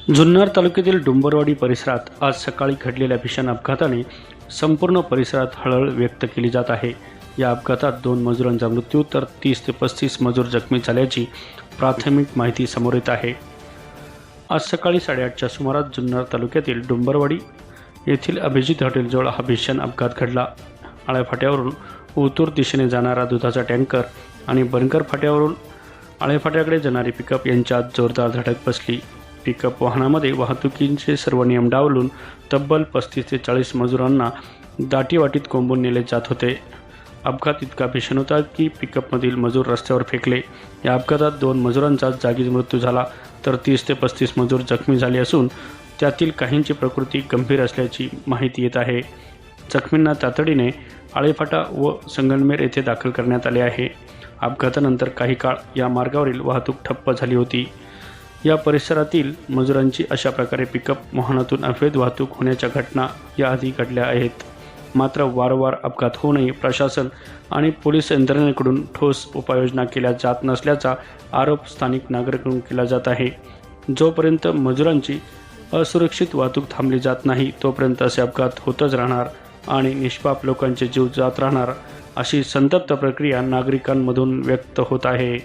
जुन्नर तालुक्यातील डुंबरवाडी परिसरात आज सकाळी घडलेल्या भीषण अपघाताने संपूर्ण परिसरात हळहळ व्यक्त केली जात आहे। या अपघातात 2 मजुरांचा मृत्यू तर 30 ते 35 मजूर जखमी झाल्याची प्राथमिक माहिती समोर येत आहे। आज सकाळी 8:30च्या सुमारास जुन्नर तालुक्यातील डुंबरवाडी येथील अभिजित हॉटेलजवळ हा भीषण अपघात घडला। आळ्या फाट्यावरून ओतूर दिशेने जाणारा दुधाचा टँकर आणि बनकर फाट्यावरून आळ्या फाट्याकडे जाणारी पिकअप यांच्यात जोरदार धडक बसली। पिकअप वाहनामध्ये वाहतुकीचे सर्व नियम डावलून तब्बल 35 ते 40 मजुरांना दाटीवाटीत कोंबून नेले जात होते। अपघात इतका भीषण होता की पिकअपमधील मजूर रस्त्यावर फेकले। या अपघातात 2 मजुरांचा जागीच मृत्यू झाला तर 30 ते 35 मजूर जखमी झाले असून त्यातील काहींची प्रकृती गंभीर असल्याची माहिती येत आहे। जखमींना तातडीने आळेफाटा व संगमनेर येथे दाखल करण्यात आले आहे। अपघातानंतर काही काळ या मार्गावरील वाहतूक ठप्प झाली होती। या परिसरातील मजुरांची अशा प्रकारे पिकअप वाहनातून अवैध वाहतूक होण्याच्या घटना याआधी घडल्या आहेत। मात्र वारंवार अपघात होऊनही प्रशासन आणि पोलीस यंत्रणेकडून ठोस उपाययोजना केल्या जात नसल्याचा आरोप स्थानिक नागरिकांकडून केला जात आहे। जोपर्यंत मजुरांची असुरक्षित वाहतूक थांबली जात नाही तोपर्यंत असे अपघात होतच राहणार आणि निष्पाप लोकांचे जीव जात राहणार, अशी संतप्त प्रक्रिया नागरिकांमधून व्यक्त होत आहे।